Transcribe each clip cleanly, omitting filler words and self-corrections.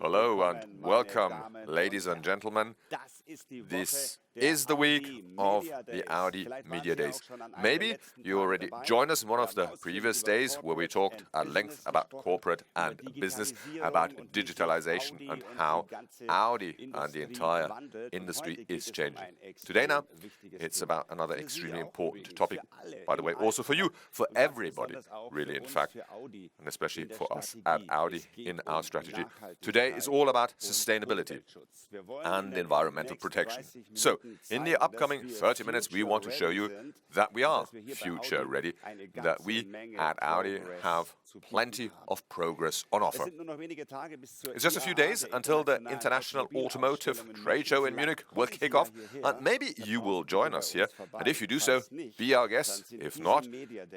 Hello and welcome, ladies and gentlemen. This is the week of the Audi Media Days. Maybe you already joined us in one of the previous days where we talked at length about corporate and business, about digitalization and how Audi and the entire industry is changing. Today now, it's about another extremely important topic, by the way, also for you, for everybody, really, in fact, and especially for us at Audi in our strategy. Today is all about sustainability and environmental protection. So, in the upcoming 30 minutes, we want to show you that we are future ready, that we at Audi have plenty of progress on offer. It's just a few days until the International Automotive Trade Show in Munich will kick off, and maybe you will join us here. And if you do so, be our guest. If not,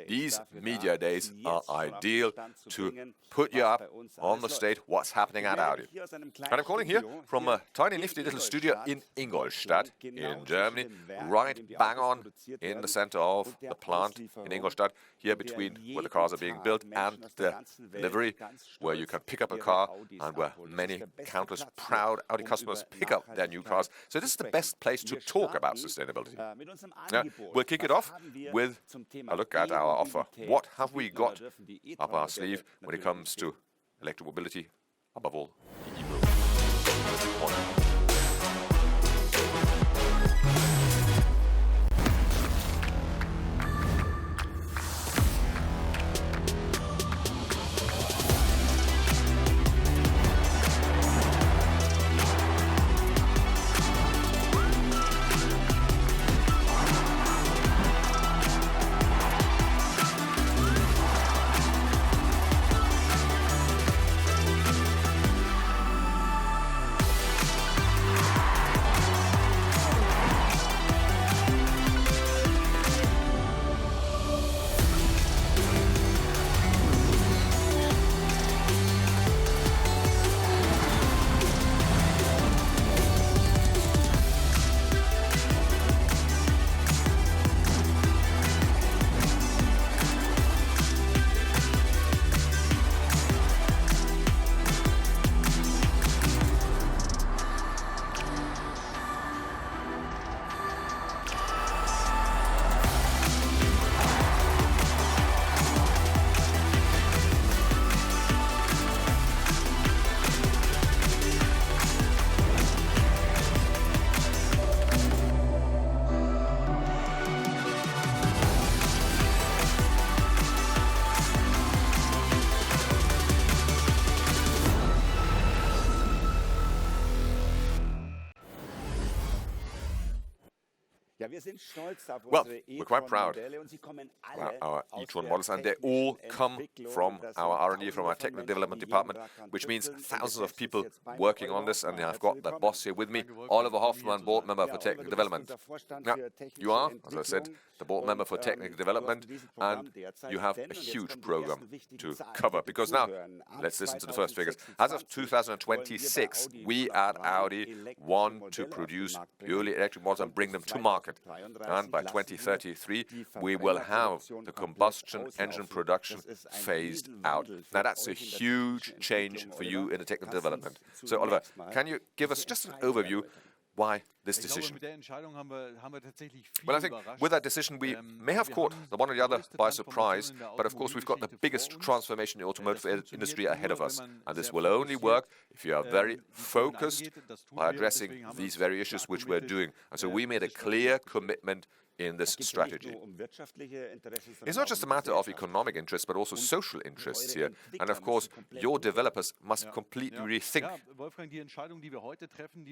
these media days are ideal to put you up on the state what's happening at Audi. And I'm calling here from a tiny nifty little studio in Ingolstadt in Germany, right bang on in the center of the plant in Ingolstadt, here between where the cars are being built and the livery, where you can pick up a car and where many countless proud Audi customers pick up their new cars. So this is the best place to talk about sustainability. Now, we'll kick it off with a look at our offer. What have we got up our sleeve when it comes to electric mobility, above all, the e-move? Well, we're quite proud about our e-tron models, and they all come from our R&D, from our technical development department, which means thousands of people working on this, and I've got the boss here with me, Oliver Hoffmann, board member for technical development. Now, you are, as I said, the board member for technical development, and you have a huge program to cover, because now, let's listen to the first figures. As of 2026, we at Audi want to produce purely electric models and bring them to market. And by 2033, we will have the combustion engine production phased out. Now, that's a huge change for you in the technical development. So, Oliver, can you give us just an overview why this decision? Well, I think with that decision, we may have caught the one or the other by surprise, but of course, we've got the biggest transformation in the automotive industry ahead of us. And this will only work if you are very focused by addressing these very issues which we're doing. And so we made a clear commitment in this strategy. It's not just a matter of economic interests, but also social interests here. And of course, your developers must completely rethink.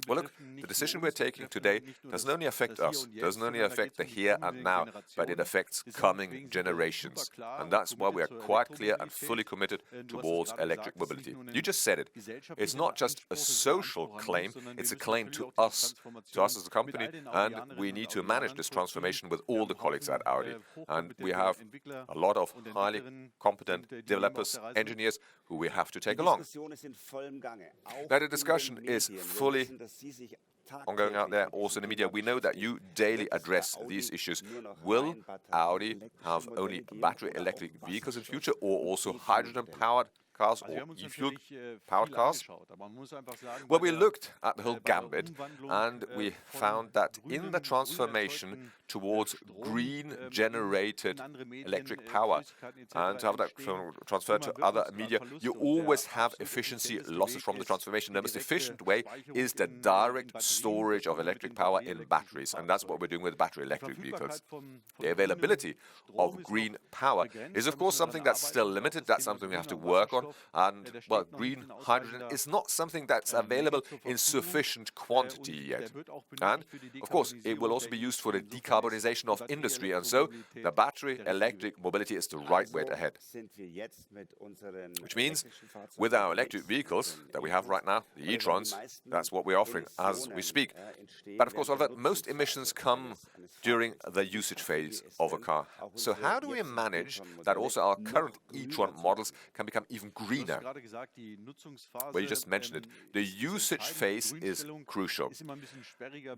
Well, look, the decision we're taking today doesn't only affect us, doesn't only affect the here and now, but it affects coming generations. And that's why we are quite clear and fully committed towards electric mobility. You just said it. It's not just a social claim, it's a claim to us as a company, and we need to manage this transformation collaboration with all the colleagues at Audi. And we have a lot of highly competent developers, engineers, who we have to take along. Now, the discussion is fully ongoing out there, also in the media. We know that you daily address these issues. Will Audi have only battery electric vehicles in the future, or also hydrogen-powered cars or e-fuel-powered cars? Well, we looked at the whole gambit, and we found that in the transformation towards green-generated electric power, and to have that transferred to other media, you always have efficiency losses from the transformation. The most efficient way is the direct storage of electric power in batteries, and that's what we're doing with battery electric vehicles. The availability of green power is, of course, something that's still limited. That's something we have to work on. And, well, green hydrogen is not something that's available in sufficient quantity yet. And, of course, it will also be used for the decarbonization of industry, and so the battery electric mobility is the right way ahead. Which means, with our electric vehicles that we have right now, the e-trons, that's what we're offering as we speak. But, of course, most emissions come during the usage phase of a car. So how do we manage that also our current e-tron models can become even greener? Well, you just mentioned it. The usage phase is crucial.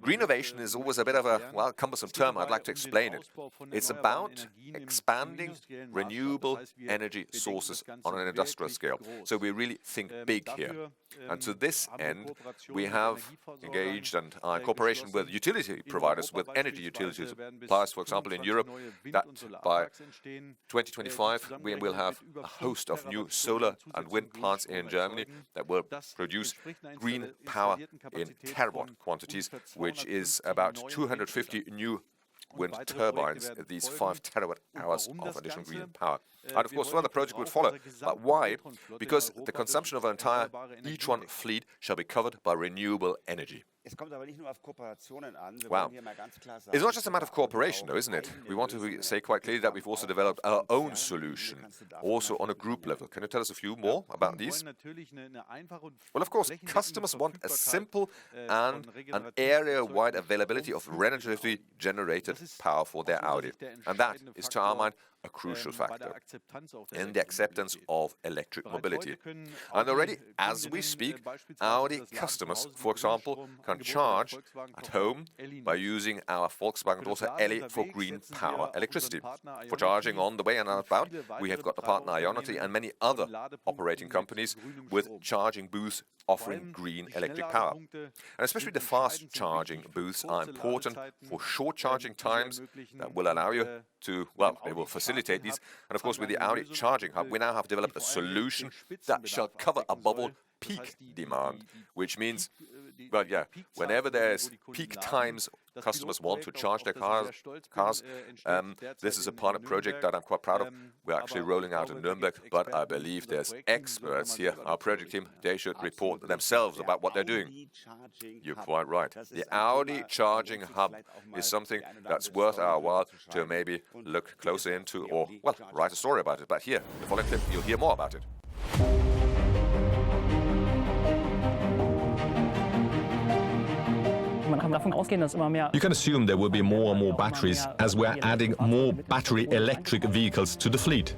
Greenovation is always a bit of a, well, cumbersome term. I'd like to explain it. It's about expanding renewable energy sources on an industrial scale. So we really think big here. And to this end, we have engaged and are in cooperation with utility providers, with energy utility suppliers, for example, in Europe, that by 2025 we will have a host of new solar and wind plants in Germany that will produce green power in terawatt quantities, which is about 250 new wind turbines, these 5 terawatt hours of additional green power. And of course, further projects would follow. But why? Because the consumption of our entire e-tron fleet shall be covered by renewable energy. Wow. It's not just a matter of cooperation, though, isn't it? We want to say quite clearly that we've also developed our own solution, also on a group level. Can you tell us a few more about these? Well, of course, customers want a simple and an area-wide availability of relatively generated power for their Audi. And that is, to our mind, a crucial factor in the acceptance of electric mobility. And already, as we speak, Audi customers, for example, can charge at home by using our Volkswagen daughter Elli for green power electricity. For charging on the way and about, we have got the partner Ionity and many other operating companies with charging booths offering green electric power. And especially the fast charging booths are important for short charging times that will allow you to, well, they will facilitate these. And of course, with the Audi Charging Hub, we now have developed a solution that shall cover above all peak demand, which means, well, yeah, whenever there's peak times customers want to charge their cars, this is a pilot project that I'm quite proud of. We're actually rolling out in Nuremberg, but I believe there's experts here, our project team, they should report themselves about what they're doing. You're quite right. The Audi Charging Hub is something that's worth our while to maybe look closer into or, well, write a story about it. But here, the following clip, you'll hear more about it. You can assume there will be more and more batteries as we're adding more battery electric vehicles to the fleet.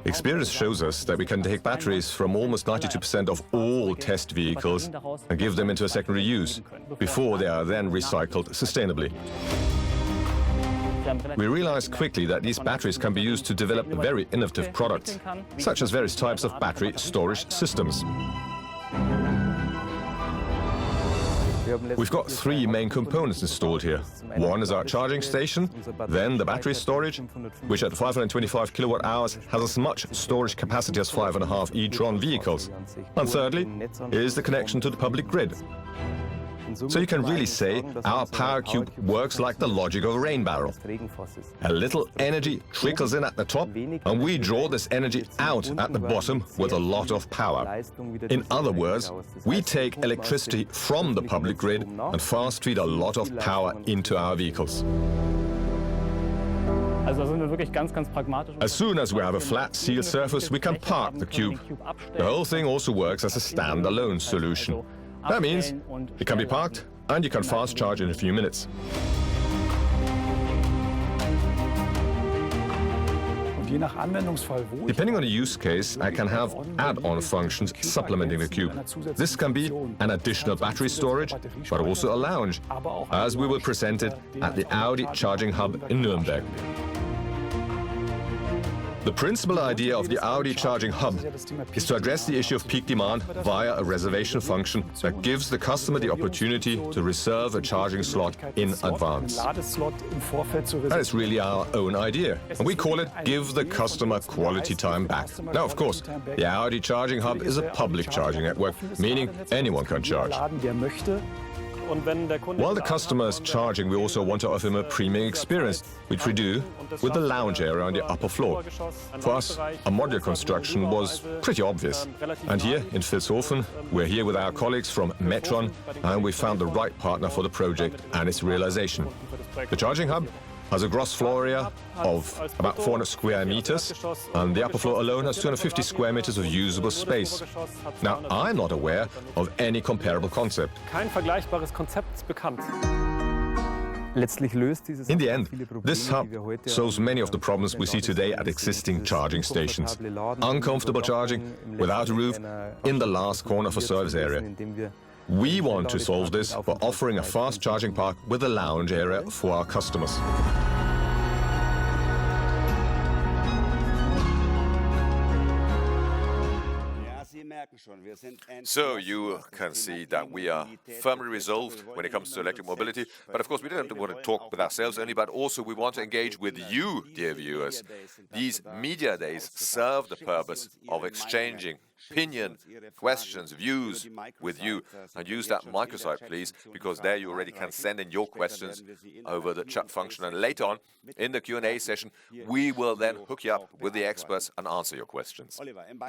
Experience shows us that we can take batteries from almost 92% of all test vehicles and give them into a secondary use before they are then recycled sustainably. We realized quickly that these batteries can be used to develop very innovative products, such as various types of battery storage systems. We've got 3 main components installed here. One is our charging station, then the battery storage, which at 525 kilowatt hours has as much storage capacity as 5.5 e-tron vehicles. And thirdly is the connection to the public grid. So you can really say our power cube works like the logic of a rain barrel. A little energy trickles in at the top, and we draw this energy out at the bottom with a lot of power. In other words, we take electricity from the public grid and fast feed a lot of power into our vehicles. As soon as we have a flat sealed surface, we can park the cube. The whole thing also works as a standalone solution. That means it can be parked and you can fast charge in a few minutes. Depending on the use case, I can have add-on functions supplementing the cube. This can be an additional battery storage, but also a lounge, as we will present it at the Audi Charging Hub in Nuremberg. The principal idea of the Audi Charging Hub is to address the issue of peak demand via a reservation function that gives the customer the opportunity to reserve a charging slot in advance. That is really our own idea, and we call it Give the Customer Quality Time Back. Now, of course, the Audi Charging Hub is a public charging network, meaning anyone can charge. While the customer is charging, we also want to offer him a premium experience, which we do with the lounge area on the upper floor. For us, a modular construction was pretty obvious. And here in Vilshofen, we're here with our colleagues from Metron, and we found the right partner for the project and its realization. The Charging Hub has a gross floor area of about 400 square meters, and the upper floor alone has 250 square meters of usable space. Now, I'm not aware of any comparable concept. Kein vergleichbares Konzept ist bekannt. In the end, this hub solves many of the problems we see today at existing charging stations. Uncomfortable charging, without a roof, in the last corner of a service area. We want to solve this by offering a fast charging park with a lounge area for our customers. So you can see that we are firmly resolved when it comes to electric mobility. But of course, we don't want to talk with ourselves only, but also we want to engage with you, dear viewers. These media days serve the purpose of exchanging opinion, questions, views with you. And use that microsite, please, because there you already can send in your questions over the chat function. And later on, in the Q&A session, we will then hook you up with the experts and answer your questions.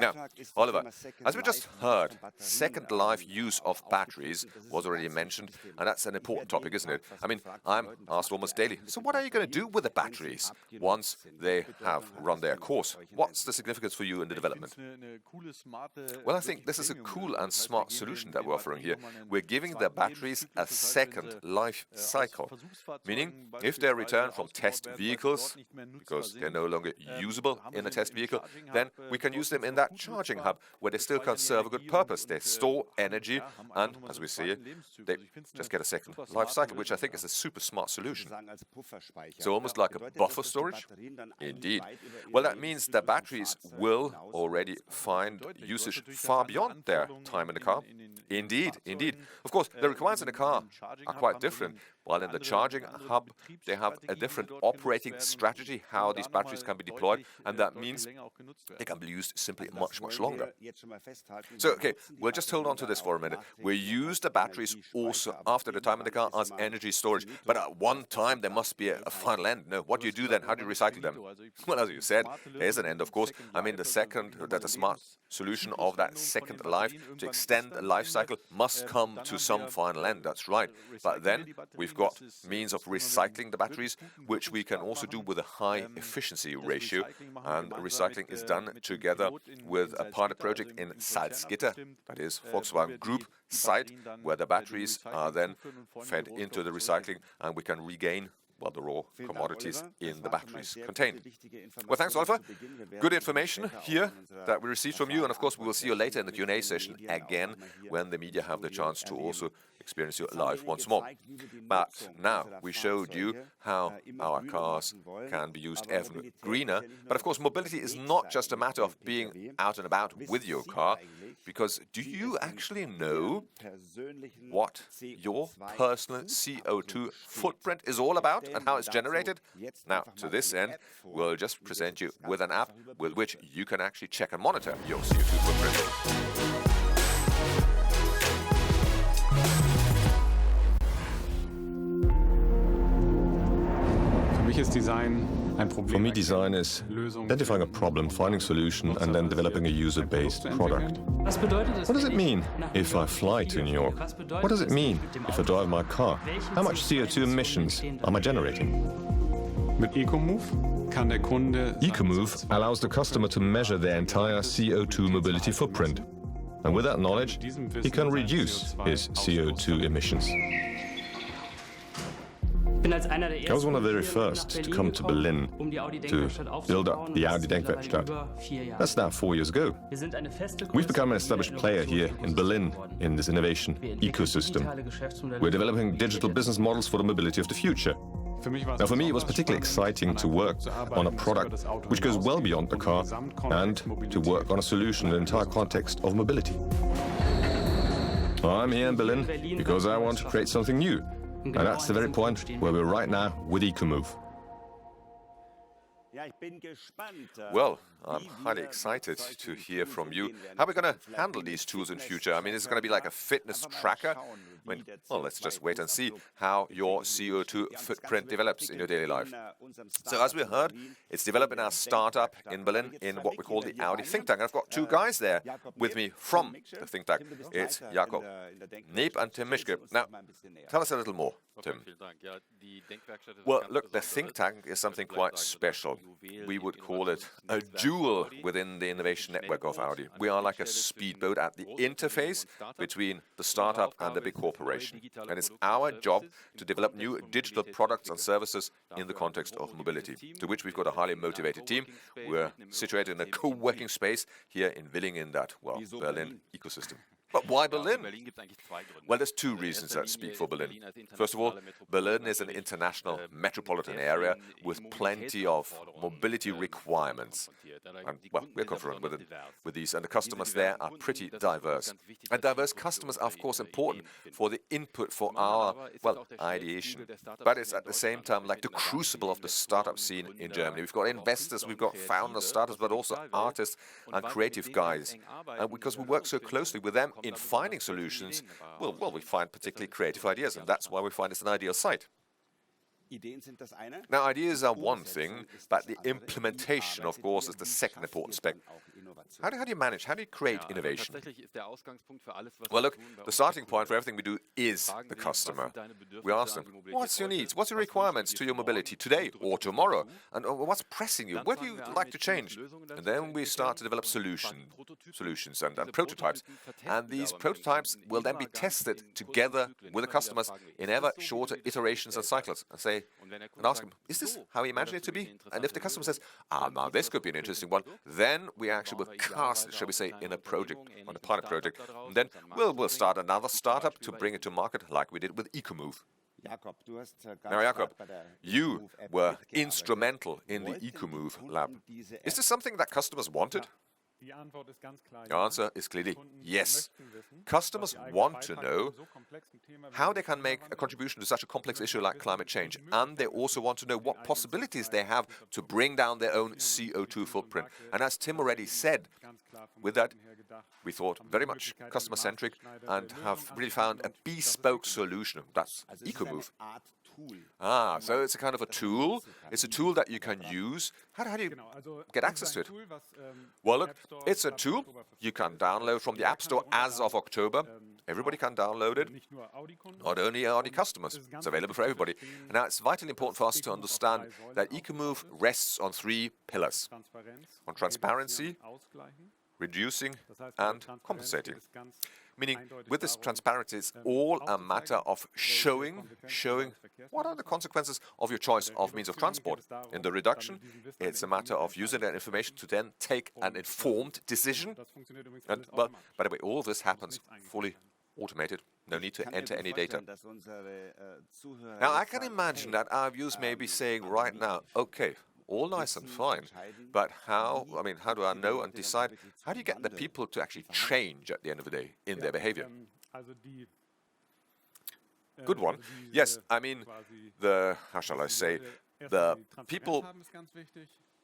Now, Oliver, as we just heard, second life use of batteries was already mentioned, and that's an important topic, isn't it? I mean, I'm asked almost daily, so what are you going to do with the batteries once they have run their course? What's the significance for you in the development? Well, I think this is a cool and smart solution that we're offering here. We're giving the batteries a second life cycle, meaning if they return from test vehicles, because they're no longer usable in a test vehicle, then we can use them in that charging hub where they still can serve a good purpose. They store energy and, as we see it, they just get a second life cycle, which I think is a super smart solution. So almost like a buffer storage? Indeed. Well, that means the batteries will already find usage far beyond their time in the car. Indeed, indeed. Of course, the requirements in the car are quite different. While in the charging hub, they have a different operating strategy, how these batteries can be deployed, and that means they can be used simply much, much longer. So, okay, we'll just hold on to this for a minute. We use the batteries also after the time in the car as energy storage, but at one time there must be a final end. No, what do you do then? How do you recycle them? Well, as you said, there's an end, of course. I mean, the smart solution of that second life to extend the life cycle must come to some final end, that's right. But then we've got means of recycling the batteries, which we can also do with a high efficiency ratio. And recycling is done together with a pilot project in Salzgitter, that is Volkswagen Group site, where the batteries are then fed into the recycling and we can regain the raw commodities in the batteries contained. Well, thanks, Oliver. Good information here that we received from you, and of course we will see you later in the Q&A session again when the media have the chance to also experience you live once more. But now we showed you how our cars can be used even greener. But of course, mobility is not just a matter of being out and about with your car, because do you actually know what your personal CO2 footprint is all about and how it's generated? Now, to this end, we'll just present you with an app with which you can actually check and monitor your CO2 footprint. For me, design is identifying a problem, finding a solution, and then developing a user-based product. What does it mean if I fly to New York? What does it mean if I drive my car? How much CO2 emissions am I generating? EcoMove allows the customer to measure their entire CO2 mobility footprint. And with that knowledge, he can reduce his CO2 emissions. I was one of the very first to come to Berlin to build up the Audi Denkwerkstatt. That's now 4 years ago. We've become an established player here in Berlin in this innovation ecosystem. We're developing digital business models for the mobility of the future. Now, for me, it was particularly exciting to work on a product which goes well beyond the car and to work on a solution in the entire context of mobility. I'm here in Berlin because I want to create something new. And that's the very point where we're right now with EcoMove. Well, I'm highly excited to hear from you. How are we going to handle these tools in future? I mean, is it going to be like a fitness tracker? I mean, well, let's just wait and see how your CO2 footprint develops in your daily life. So as we heard, it's developed in our startup in Berlin in what we call the Audi think tank. And I've got two guys there with me from the think tank. It's Jakob Neeb and Tim Mischke. Now, tell us a little more, Tim. Well, look, the think tank is something quite special. We would call it a jewel within the innovation network of Audi. We are like a speedboat at the interface between the startup and the big corporation. And it's our job to develop new digital products and services in the context of mobility, to which we've got a highly motivated team. We're situated in a co-working space here in Willing in that, well, Berlin ecosystem. But why Berlin? Well, there's two reasons that speak for Berlin. First of all, Berlin is an international metropolitan area with plenty of mobility requirements. And, well, we're confronted with these, and the customers there are pretty diverse. And diverse customers are, of course, important for the input for our, well, ideation. But it's at the same time like the crucible of the startup scene in Germany. We've got investors, we've got founders, startups, but also artists and creative guys. And because we work so closely with them in finding solutions, well, we find particularly creative ideas, and that's why we find it's an ideal site. Now, ideas are one thing, but the implementation, of course, is the second important aspect. How do you manage? How do you create innovation? Well, look, the starting point for everything we do is the customer. We ask them, what's your needs? What's your requirements to your mobility today or tomorrow? And what's pressing you? What do you like to change? And then we start to develop solutions and prototypes. And these prototypes will then be tested together with the customers in ever shorter iterations and cycles. And ask them, is this how you imagine it to be? And if the customer says, now this could be an interesting one, then we actually will cast it, shall we say, in a project, on a pilot project. And then we'll start another startup to bring it to market like we did with EcoMove. Now, Jakob, you were instrumental in the EcoMove lab. Is this something that customers wanted? The answer is clearly yes. Customers want to know how they can make a contribution to such a complex issue like climate change, and they also want to know what possibilities they have to bring down their own CO2 footprint. And as Tim already said, with that, we thought very much customer-centric and have really found a bespoke solution. That's EcoMove. So it's a kind of a tool. It's a tool that you can use. How do you get access to it? Well, look, it's a tool you can download from the App Store as of October. Everybody can download it, not only Audi customers. It's available for everybody. And now it's vitally important for us to understand that EcoMove rests on three pillars: on transparency, reducing, and compensating. Meaning, with this transparency, it's all a matter of showing what are the consequences of your choice of means of transport. In the reduction, it's a matter of using that information to then take an informed decision. And, well, by the way, all this happens fully automated. No need to enter any data. Now, I can imagine that our viewers may be saying right now, okay, all nice and fine, but how do I know and decide? How do you get the people to actually change at the end of the day in their behavior? Good one. Yes, I mean, the people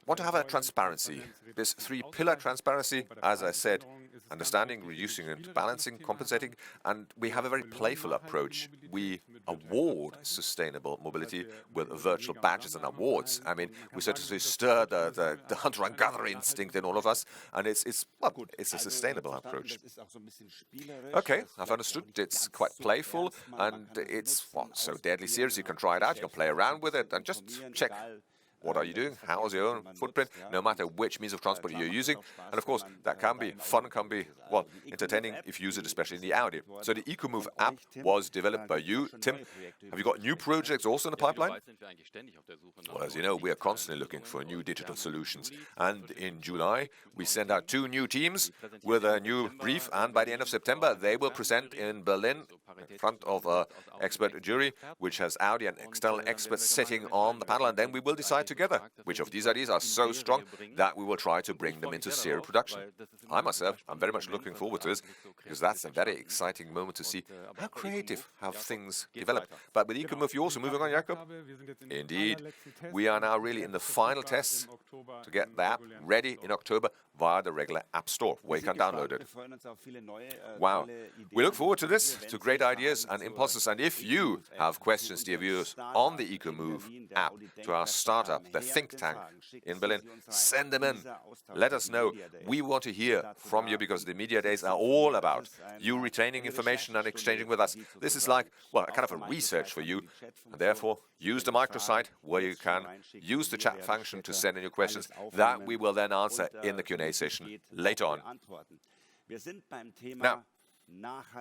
want to have a transparency. This three-pillar transparency, as I said, understanding, reducing and balancing, compensating, and we have a very playful approach. We award sustainable mobility with virtual badges and awards. I mean, we sort of stir the hunter and gatherer instinct in all of us, and it's a sustainable approach. Okay, I've understood. It's quite playful, and it's so deadly serious. You can try it out, you can play around with it, and just check What are you doing? How is your own footprint? No matter which means of transport you're using. And of course, that can be fun, can be, well, entertaining if you use it, especially in the Audi. So the EcoMove app was developed by you, Tim. Have you got new projects also in the pipeline? Well, as you know, we are constantly looking for new digital solutions. And in July, we send out 2 new teams with a new brief. And by the end of September, they will present in Berlin in front of an expert jury, which has Audi and external experts sitting on the panel. And then we will decide together which of these ideas are so strong that we will try to bring them into serial production. I myself, I'm very much looking forward to this, because that's a very exciting moment to see how creative have things developed. But with EcoMove, you're also moving on, Jakob? Indeed. We are now really in the final tests to get the app ready in October via the regular App Store, where you can download it. Wow. We look forward to this, to great ideas and impulses. And if you have questions, dear viewers, on the EcoMove app, to our startup, the think tank in Berlin, send them in. Let us know. We want to hear from you, because the Media Days are all about you retaining information and exchanging with us. This is like, well, a kind of a research for you. And therefore, use the microsite where you can. Use the chat function to send in your questions that we will then answer in the Q&A session later on. Now,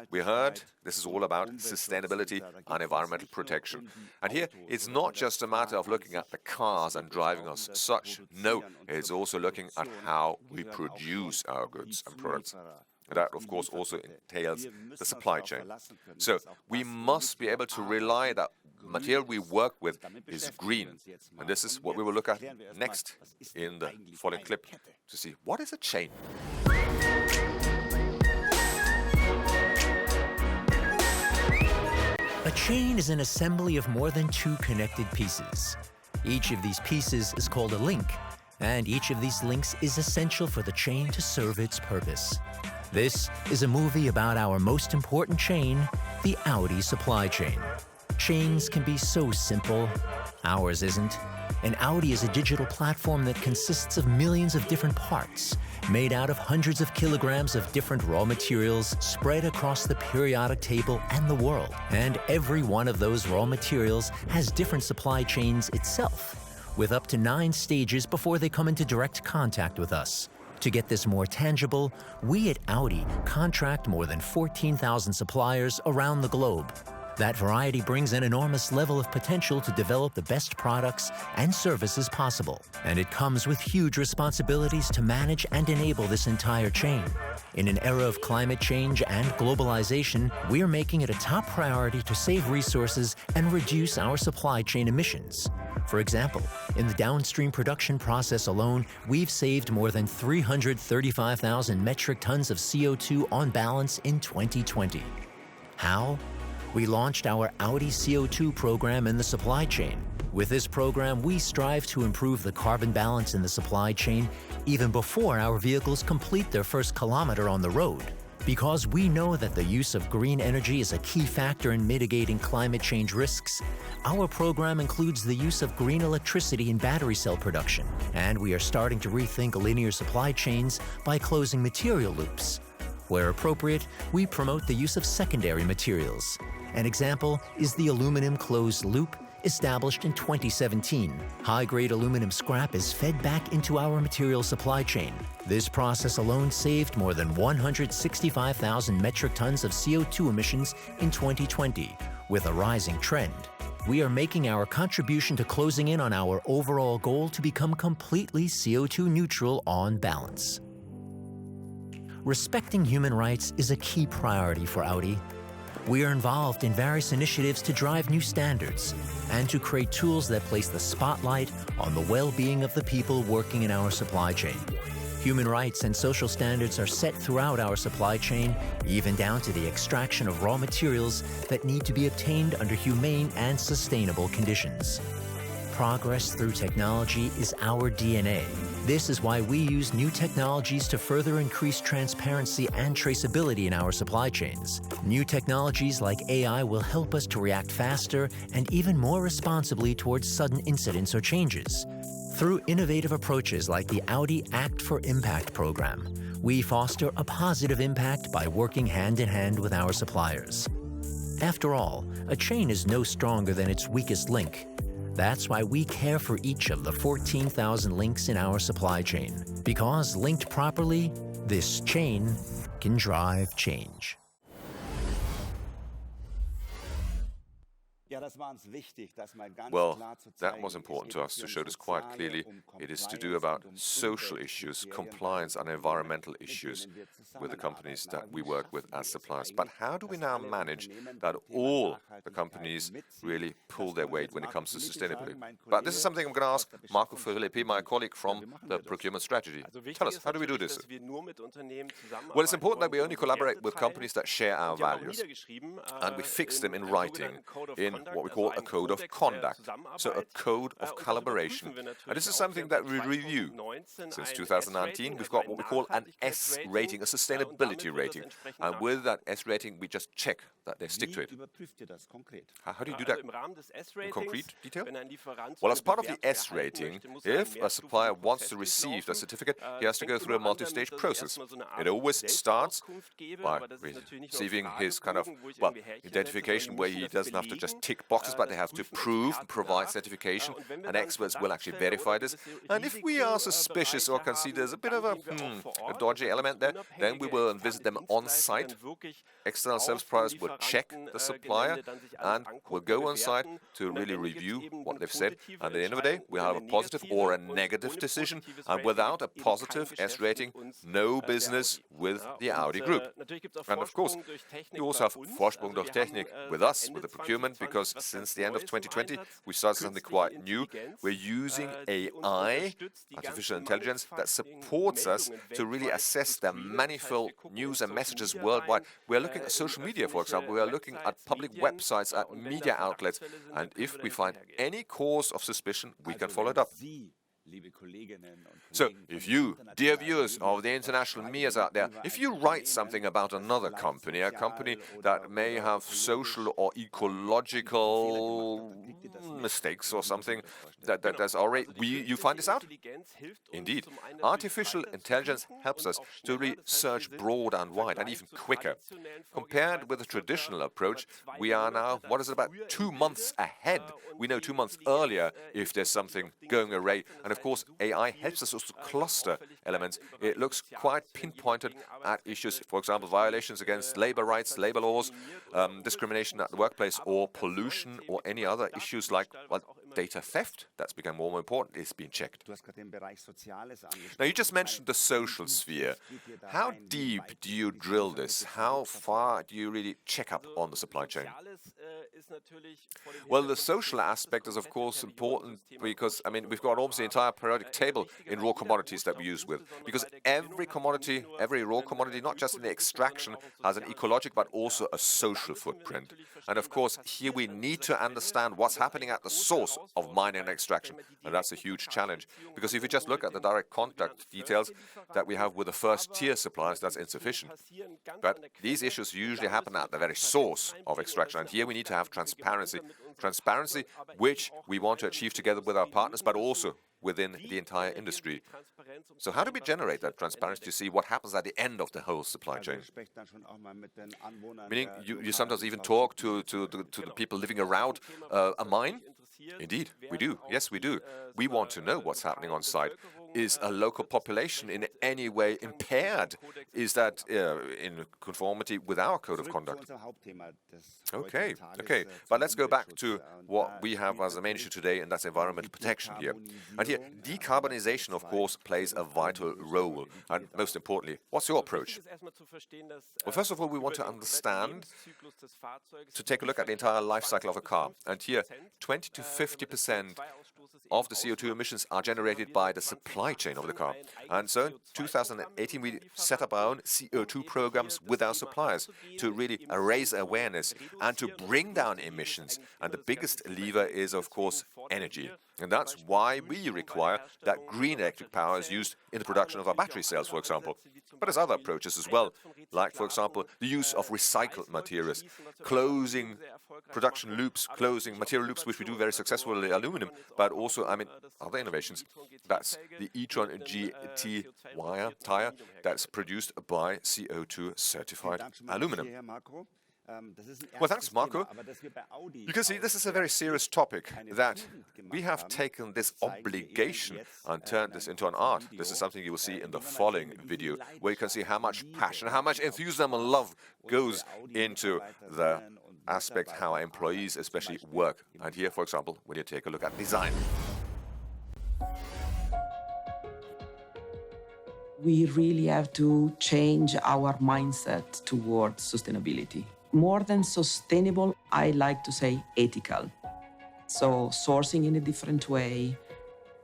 we heard this is all about sustainability and environmental protection. And here, it's not just a matter of looking at the cars and driving as such. No, it's also looking at how we produce our goods and products. That, of course, also entails the supply chain. So we must be able to rely that material we work with is green. And this is what we will look at next in the following clip to see what is a chain. A chain is an assembly of more than 2 connected pieces. Each of these pieces is called a link, and each of these links is essential for the chain to serve its purpose. This is a movie about our most important chain, the Audi supply chain. Chains can be so simple. Ours isn't. An Audi is a digital platform that consists of millions of different parts, made out of hundreds of kilograms of different raw materials spread across the periodic table and the world. And every one of those raw materials has different supply chains itself, with up to 9 stages before they come into direct contact with us. To get this more tangible, we at Audi contract more than 14,000 suppliers around the globe. That variety brings an enormous level of potential to develop the best products and services possible. And it comes with huge responsibilities to manage and enable this entire chain. In an era of climate change and globalization, we're making it a top priority to save resources and reduce our supply chain emissions. For example, in the downstream production process alone, we've saved more than 335,000 metric tons of CO2 on balance in 2020. How? We launched our Audi CO2 program in the supply chain. With this program, we strive to improve the carbon balance in the supply chain even before our vehicles complete their first kilometer on the road. Because we know that the use of green energy is a key factor in mitigating climate change risks, our program includes the use of green electricity in battery cell production. And we are starting to rethink linear supply chains by closing material loops. Where appropriate, we promote the use of secondary materials. An example is the aluminum closed loop, established in 2017. High-grade aluminum scrap is fed back into our material supply chain. This process alone saved more than 165,000 metric tons of CO2 emissions in 2020, with a rising trend. We are making our contribution to closing in on our overall goal to become completely CO2 neutral on balance. Respecting human rights is a key priority for Audi. We are involved in various initiatives to drive new standards and to create tools that place the spotlight on the well-being of the people working in our supply chain. Human rights and social standards are set throughout our supply chain, even down to the extraction of raw materials that need to be obtained under humane and sustainable conditions. Progress through technology is our DNA. This is why we use new technologies to further increase transparency and traceability in our supply chains. New technologies like AI will help us to react faster and even more responsibly towards sudden incidents or changes. Through innovative approaches like the Audi Act for Impact program, we foster a positive impact by working hand in hand with our suppliers. After all, a chain is no stronger than its weakest link. That's why we care for each of the 14,000 links in our supply chain. Because linked properly, this chain can drive change. Well, that was important to us to show this quite clearly. It is to do about social issues, compliance and environmental issues with the companies that we work with as suppliers. But how do we now manage that all the companies really pull their weight when it comes to sustainability? But this is something I'm going to ask Marco Filippi, my colleague from the procurement strategy. Tell us, how do we do this? Well, it's important that we only collaborate with companies that share our values. And we fix them in writing, in what we call a code of conduct, so a code of collaboration. And this is something that we review. Since 2019, we've got what we call an S rating, a sustainability rating. And with that S rating, we just check that they stick to it. How do you do that in concrete detail? Well, as part of the S rating, if a supplier wants to receive the certificate, he has to go through a multi-stage process. It always starts by receiving his kind of, well, identification where he doesn't have to just tick boxes, but they have to prove and provide certification, and experts will actually verify this. And if we are suspicious or can see there's a bit of a dodgy element there, then we will visit them on site. External service providers will check the supplier and will go on site to really review what they've said. And at the end of the day, we have a positive or a negative decision. And without a positive S rating, no business with the Audi Group. And of course, you also have Vorsprung durch Technik with us, with the procurement, because since the end of 2020, we started something quite new. We're using AI, artificial intelligence, that supports us to really assess the manifold news and messages worldwide. We're looking at social media, for example. We are looking at public websites, at media outlets. And if we find any cause of suspicion, we can follow it up. So, if you, dear viewers of the international MEAs out there, if you write something about another company, a company that may have social or ecological mistakes or something, that's already, you find this out? Indeed. Artificial intelligence helps us to research broad and wide and even quicker. Compared with the traditional approach, we are now, what is it, about 2 months ahead. We know 2 months earlier if there's something going awry. And of course, AI helps us also cluster elements. It looks quite pinpointed at issues, for example, violations against labor rights, labor laws, discrimination at the workplace, or pollution, or any other issues like data theft. That's become more and more important. It's being checked. Now, you just mentioned the social sphere. How deep do you drill this? How far do you really check up on the supply chain? Well, the social aspect is, of course, important because, I mean, we've got almost the entire periodic table in raw commodities that we use with. Because every commodity, every raw commodity, not just in the extraction, has an ecological but also a social footprint. And of course, here we need to understand what's happening at the source of mining and extraction. And that's a huge challenge. Because if you just look at the direct contact details that we have with the first-tier suppliers, that's insufficient. But these issues usually happen at the very source of extraction. And here we need to have transparency. Transparency, which we want to achieve together with our partners, but also within the entire industry. So how do we generate that transparency to see what happens at the end of the whole supply chain? Meaning, you sometimes even talk to the people living around a mine? Indeed, we do. Yes, we do. We want to know what's happening on site. Is a local population in any way impaired? Is that in conformity with our code of conduct? Okay. But let's go back to what we have as a main issue today, and that's environmental protection here. And here, decarbonization, of course, plays a vital role. And most importantly, what's your approach? Well, first of all, we want to understand, to take a look at the entire life cycle of a car. And here, 20 to 50% of the CO2 emissions are generated by the supply chain of the car. And so in 2018, we set up our own CO2 programs with our suppliers to really raise awareness and to bring down emissions. And the biggest lever is, of course, energy. And that's why we require that green electric power is used in the production of our battery cells, for example. But there's other approaches as well, like, for example, the use of recycled materials, closing production loops, closing material loops, which we do very successfully with aluminum, but also, I mean, other innovations. That's the e-tron GT wire tire that's produced by CO2 certified aluminum. Well, thanks, Marco. You can see this is a very serious topic, that we have taken this obligation and turned this into an art. This is something you will see in the following video, where you can see how much passion, how much enthusiasm and love goes into the aspect how our employees especially work. And here, for example, when you take a look at design. We really have to change our mindset towards sustainability. More than sustainable, I like to say ethical. So sourcing in a different way,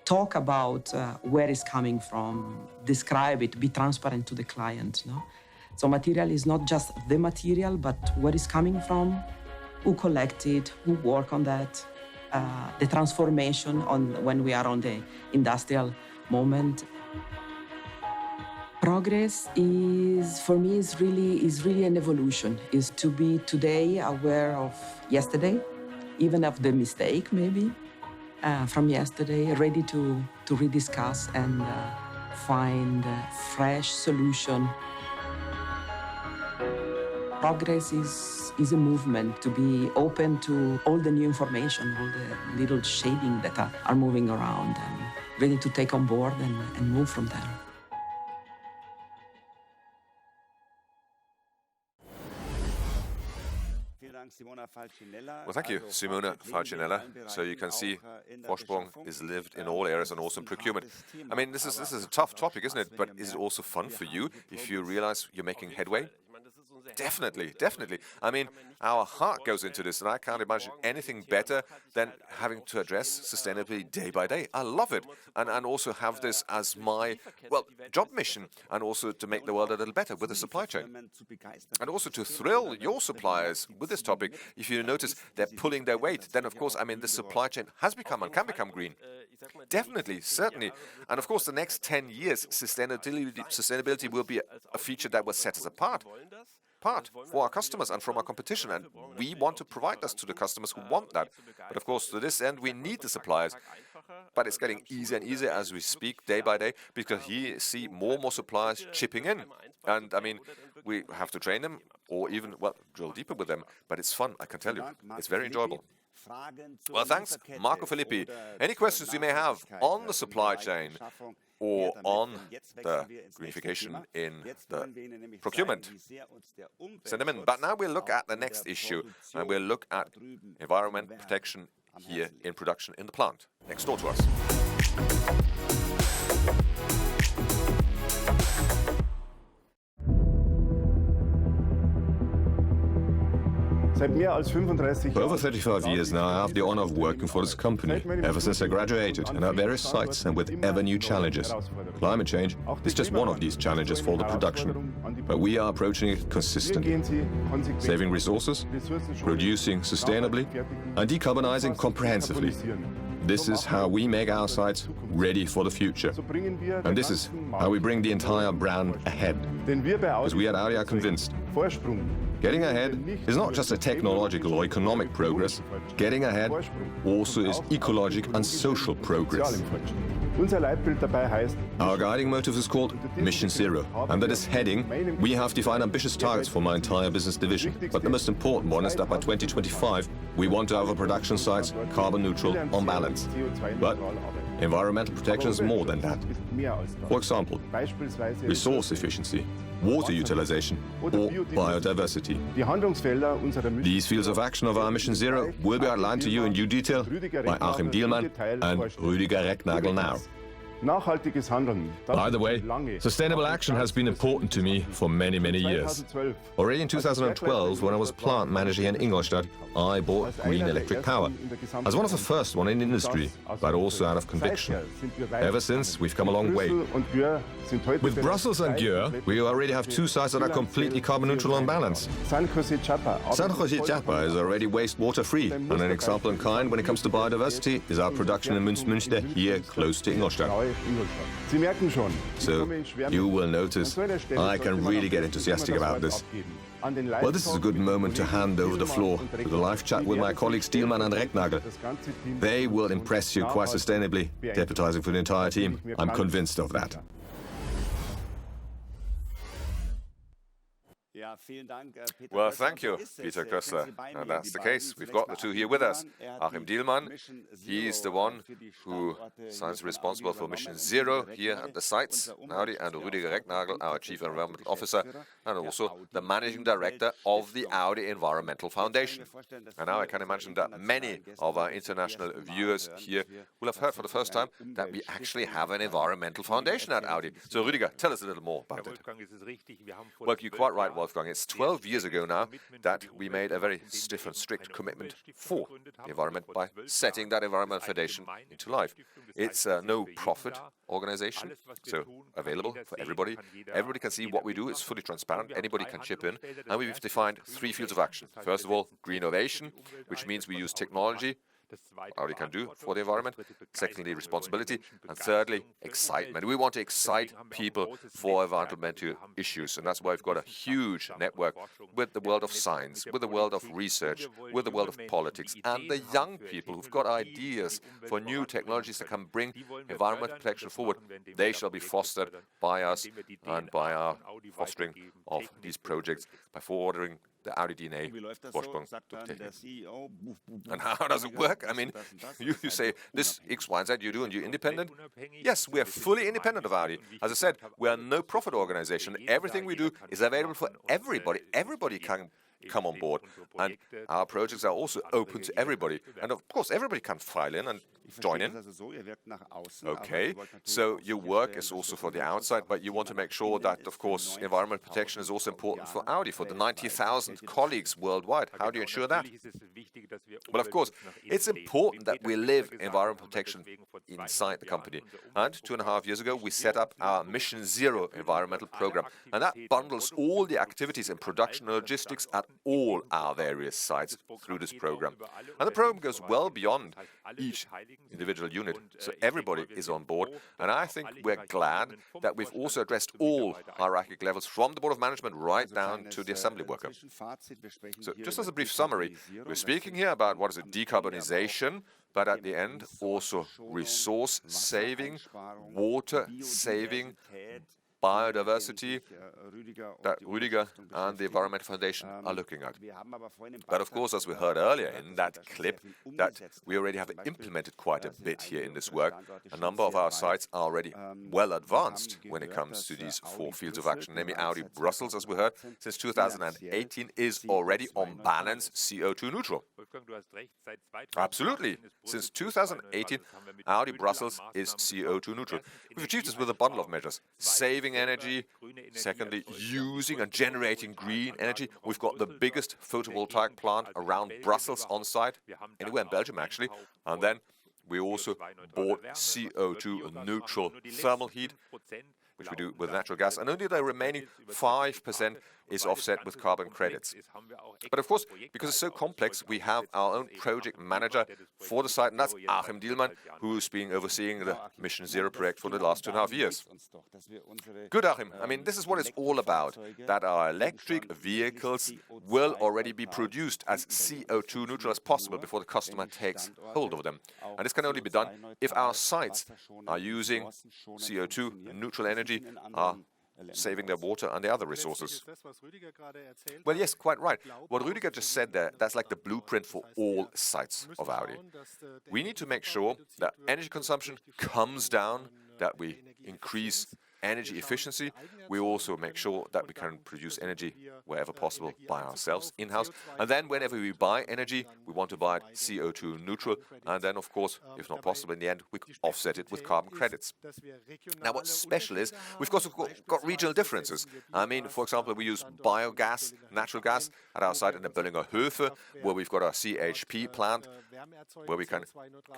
talk about where it's coming from, describe it, be transparent to the client. No? So material is not just the material, but where it's coming from, who collected, who work on that, the transformation on when we are on the industrial moment. Progress is, for me, is really an evolution. Is to be today aware of yesterday, even of the mistake maybe from yesterday, ready to rediscuss and find a fresh solution. Progress is a movement to be open to all the new information, all the little shading that are moving around, and ready to take on board and move from there. Well, thank you, Simona Falcinella. So you can see Vorsprung is lived in all areas and also in procurement. I mean, this is a tough topic, isn't it? But is it also fun for you if you realize you're making headway? Definitely, definitely. I mean, our heart goes into this, and I can't imagine anything better than having to address sustainability day by day. I love it, and also have this as my, well, job mission, and also to make the world a little better with the supply chain. And also to thrill your suppliers with this topic. If you notice they're pulling their weight, then of course, I mean, the supply chain has become and can become green. Definitely, certainly. And of course, the next 10 years, sustainability will be a feature that will set us apart for our customers and from our competition, and we want to provide this to the customers who want that. But of course, to this end, we need the suppliers. But it's getting easier and easier as we speak, day by day, because you see more and more suppliers chipping in. And I mean, we have to train them or even, well, drill deeper with them. But it's fun, I can tell you. It's very enjoyable. Well, thanks, Marco Filippi. Any questions you may have on the supply chain or on the greenification in the procurement, send them in. But now we'll look at the next issue, and we'll look at environment protection here in production in the plant, next door to us. For over 35 years now, I have the honor of working for this company, ever since I graduated, and at various sites and with ever new challenges. Climate change is just one of these challenges for the production, but we are approaching it consistently, saving resources, producing sustainably, and decarbonizing comprehensively. This is how we make our sites ready for the future. And this is how we bring the entire brand ahead. Because we at Audi are convinced, getting ahead is not just a technological or economic progress. Getting ahead also is ecological and social progress. Our guiding motive is called Mission Zero. Under this heading, we have defined ambitious targets for my entire business division. But the most important one is that by 2025, we want to have our production sites carbon neutral on balance. But environmental protection is more than that. For example, resource efficiency, water utilization, or biodiversity. These fields of action of our Mission Zero will be outlined to you in due detail by Achim Dielmann and Rüdiger Recknagel now. By the way, sustainable action has been important to me for many, many years. Already in 2012, when I was plant manager here in Ingolstadt, I bought green electric power. As one of the first one in industry, but also out of conviction. Ever since, we've come a long way. With Brussels and Győr, we already have two sites that are completely carbon neutral on balance. San Jose Chapa is already wastewater free, and an example in kind when it comes to biodiversity is our production in Münster here close to Ingolstadt. So, you will notice I can really get enthusiastic about this. Well, this is a good moment to hand over the floor to the live chat with my colleagues Dielmann and Recknagel. They will impress you quite sustainably, deputizing for the entire team. I'm convinced of that. Well, thank you, Peter Kössler. And that's the case. We've got the two here with us. Achim Dielmann, he's the one who is responsible for Mission Zero here at the sites, Audi, and Rüdiger Recknagel, our Chief Environmental Officer, and also the Managing Director of the Audi Environmental Foundation. And now I can imagine that many of our international viewers here will have heard for the first time that we actually have an environmental foundation at Audi. So Rüdiger, tell us a little more about it. Well, you're quite right, Wolfgang. It's 12 years ago now that we made a very stiff and strict commitment for the environment by setting that environmental foundation into life. It's a no-profit organization, so available for everybody. Everybody can see what we do. It's fully transparent. Anybody can chip in. And we've defined 3 fields of action. First of all, green innovation, which means we use technology Audi can do for the environment. Secondly, responsibility. And thirdly, excitement. We want to excite people for environmental issues. And that's why we've got a huge network with the world of science, with the world of research, with the world of politics, and the young people who've got ideas for new technologies that can bring environmental protection forward. They shall be fostered by us and by our fostering of these projects by forwarding the Audi DNA Vorsprung durch Technik. And how does it work? I mean, you say this X, Y, and Z you do and you're independent? Yes, we are fully independent of Audi. As I said, we are a no-profit organization. Everything we do is available for everybody. Everybody can come on board. And our projects are also open to everybody. And of course, everybody can file in and join in. Okay, so your work is also for the outside, but you want to make sure that, of course, environmental protection is also important for Audi, for the 90,000 colleagues worldwide. How do you ensure that? Well, of course, it's important that we live environmental protection inside the company. And 2.5 years ago, we set up our Mission Zero environmental program. And that bundles all the activities in production and logistics at all our various sites through this program. And the program goes well beyond each individual unit, so everybody is on board. And I think we're glad that we've also addressed all hierarchical levels from the board of management right down to the assembly worker. So just as a brief summary, we're speaking here about what is it, decarbonization, but at the end also resource saving, water saving, biodiversity that Rüdiger and the Environmental Foundation are looking at. But of course, as we heard earlier in that clip, that we already have implemented quite a bit here in this work. A number of our sites are already well advanced when it comes to these 4 fields of action, namely Audi Brussels, as we heard, since 2018 is already on balance CO2 neutral. Absolutely. Since 2018, Audi Brussels is CO2 neutral. We've achieved this with a bundle of measures. Saving energy, secondly, using and generating green energy. We've got the biggest photovoltaic plant around Brussels on site, anywhere in Belgium actually. And then we also bought CO2 neutral thermal heat, which we do with natural gas, and only the remaining 5% is offset with carbon credits. But of course, because it's so complex, we have our own project manager for the site, and that's Achim Dielmann, who's been overseeing the Mission Zero project for the last 2.5 years. Good, Achim. I mean, this is what it's all about, that our electric vehicles will already be produced as CO2 neutral as possible before the customer takes hold of them. And this can only be done if our sites are using CO2 neutral energy, are saving their water and the other resources. Well, yes, quite right. What Rüdiger just said there, that's like the blueprint for all sites of Audi. We need to make sure that energy consumption comes down, that we increase energy efficiency. We also make sure that we can produce energy wherever possible by ourselves, in-house. And then whenever we buy energy, we want to buy it CO2 neutral. And then, of course, if not possible in the end, we offset it with carbon credits. Now, what's special is we've also got regional differences. I mean, for example, we use biogas, natural gas at our site in the Böllinger Höfe, where we've got our CHP plant, where we can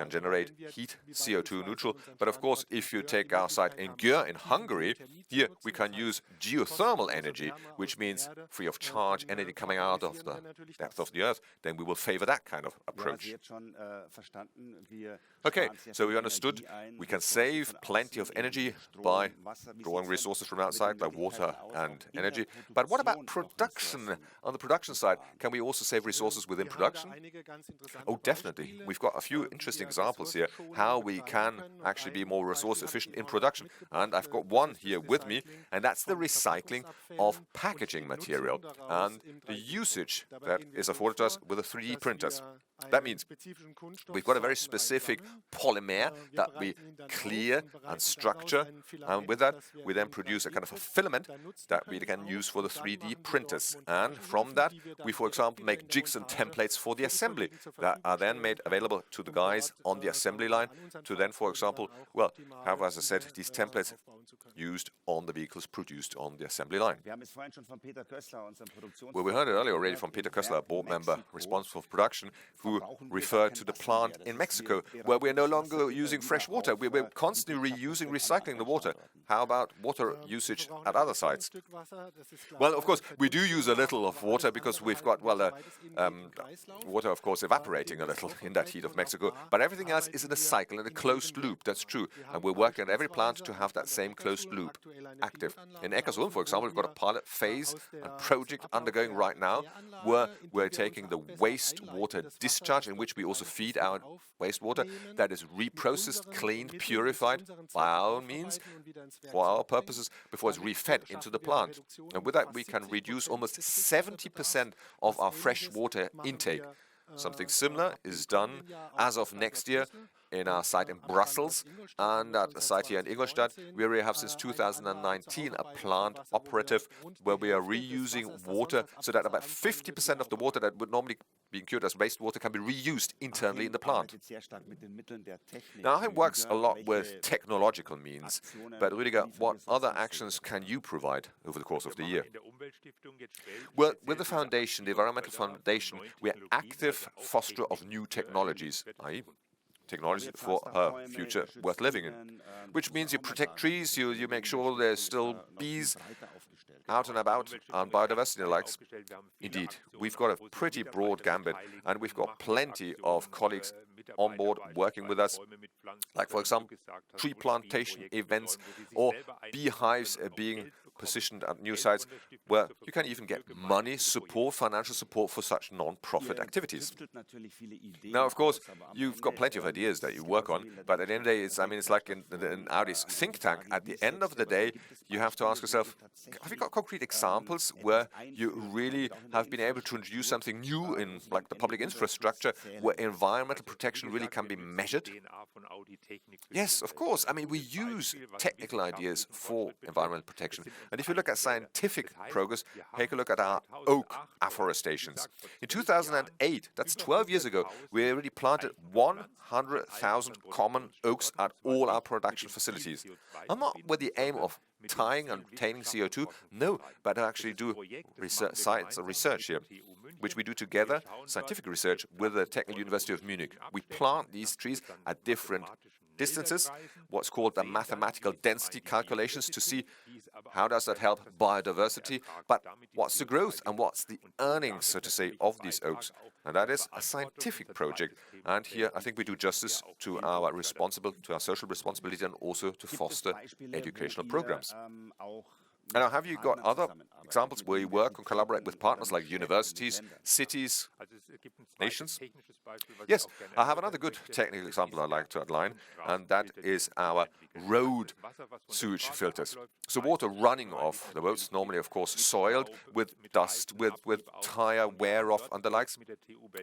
generate heat, CO2 neutral. But of course, if you take our site in Győr in Hungary, here we can use geothermal energy, which means free of charge energy coming out of the depth of the earth. Then we will favor that kind of approach. Okay, so we understood we can save plenty of energy by drawing resources from outside, like water and energy. But what about production? On the production side, can we also save resources within production? Oh, definitely. We've got a few interesting examples here how we can actually be more resource efficient in production. And I've got one one here with me, and that's the recycling of packaging material and the usage that is afforded to us with the 3D printers. That means we've got a very specific polymer that we clear and structure, and with that we then produce a kind of a filament that we can use for the 3D printers. And from that we, for example, make jigs and templates for the assembly that are then made available to the guys on the assembly line to then, for example, well, have, as I said, these templates used on the vehicles produced on the assembly line. Well, we heard it earlier already from Peter Kössler, a board member responsible for production, who referred to the plant in Mexico, where we're no longer using fresh water. We're constantly reusing, recycling the water. How about water usage at other sites? Well, of course, we do use a little of water because we've got, well, water, of course, evaporating a little in that heat of Mexico, but everything else is in a cycle, in a closed loop. That's true. And we're working at every plant to have that same closed loop active. In Eckersund, for example, we've got a pilot phase and project undergoing right now where we're taking the wastewater discharge, in which we also feed our wastewater, that is reprocessed, cleaned, purified by our own means for our purposes before it's refed into the plant. And with that we can reduce almost 70% of our fresh water intake. Something similar is done as of next year in our site in Brussels, and at the site here in Ingolstadt, we already have since 2019 a plant operative where we are reusing water so that about 50% of the water that would normally be incurred as wastewater can be reused internally in the plant. Now, Achim works a lot with technological means, but Rüdiger, what other actions can you provide over the course of the year? Well, with the foundation, the Environmental Foundation, we are active fosterer of new technologies, i.e. technology for a future worth living in, which means you protect trees, you make sure there's still bees out and about, and biodiversity and the likes. Indeed, we've got a pretty broad gambit, and we've got plenty of colleagues on board working with us, like, for example, tree plantation events or beehives being positioned at new sites where you can even get money support, financial support for such non-profit activities. Now, of course, you've got plenty of ideas that you work on, but at the end of the day, it's like in Audi's think tank. At the end of the day, you have to ask yourself, have you got concrete examples where you really have been able to introduce something new in, like, the public infrastructure, where environmental protection really can be measured? Yes, of course. I mean, we use technical ideas for environmental protection. And if you look at scientific progress, take a look at our oak afforestations. In 2008, that's 12 years ago, we already planted 100,000 common oaks at all our production facilities. And not with the aim of tying and retaining CO2, no, but to actually do science research here, which we do together, scientific research, with the Technical University of Munich. We plant these trees at different distances, what's called the mathematical density calculations, to see how does that help biodiversity, but what's the growth and what's the earnings, so to say, of these oaks. And that is a scientific project. And here I think we do justice to our social responsibility, and also to foster educational programs. Now, have you got other examples where you work and collaborate with partners like universities, cities, nations? Yes, I have another good technical example I'd like to outline, and that is our road sewage filters. So water running off the roads, normally, of course, soiled with dust, with tire wear off and the likes.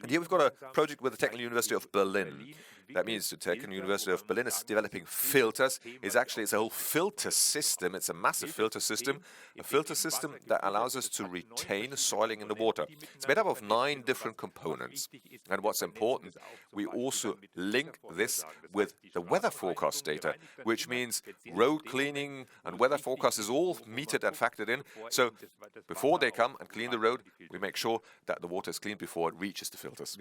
And here we've got a project with the Technical University of Berlin. That means the Technical University of Berlin is developing filters. It's a whole filter system. It's a massive filter system, a filter system that allows us to retain soiling in the water. It's made up of 9 different components. And what's important, we also link this with the weather forecast data, which means road cleaning and weather forecast is all metered and factored in. So before they come and clean the road, we make sure that the water is cleaned before it reaches the filters.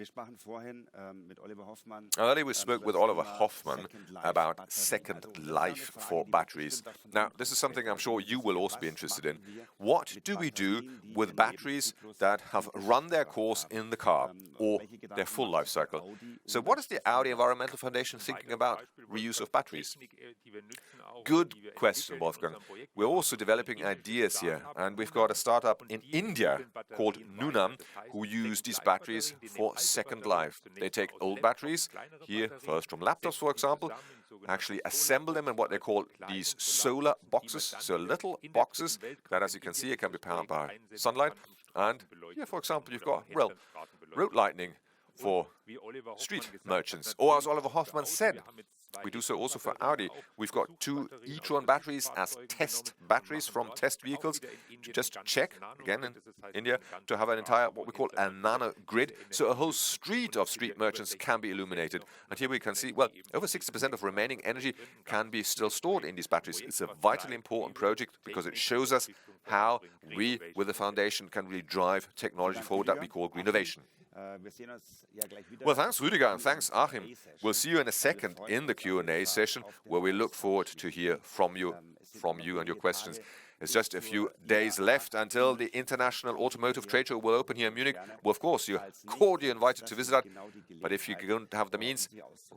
Earlier we spoke with Oliver Hoffmann about second life for batteries. Now, this is something I'm sure you will also be interested in. What do we do with batteries that have run their course in the car, or their full life cycle? So what is the Audi Environmental Foundation thinking about reuse of batteries? Good question, Wolfgang. We're also developing ideas here, and we've got a startup in India called Nunam who use these batteries for second life. They take old batteries, here first from laptops, for example, actually assemble them in what they call these solar boxes, so little boxes that, as you can see, it can be powered by sunlight. And here, for example, you've got, well, road lighting for street merchants. Or as Oliver Hoffmann said, we do so also for Audi. We've got 2 e-tron batteries as test batteries from test vehicles to just check, again in India, to have an entire, what we call a nano grid. So a whole street of street merchants can be illuminated. And here we can see, well, over 60% of remaining energy can be still stored in these batteries. It's a vitally important project because it shows us how we, with the foundation, can really drive technology forward that we call green innovation. Well, thanks Rüdiger and thanks Achim. We'll see you in a second in the Q&A session where we look forward to hear from you and your questions. It's just a few days left until the International Automotive Trade Show will open here in Munich. Well, of course, you're cordially invited to visit that, but if you don't have the means,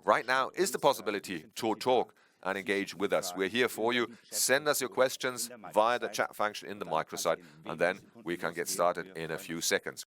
right now is the possibility to talk and engage with us. We're here for you. Send us your questions via the chat function in the microsite, and then we can get started in a few seconds.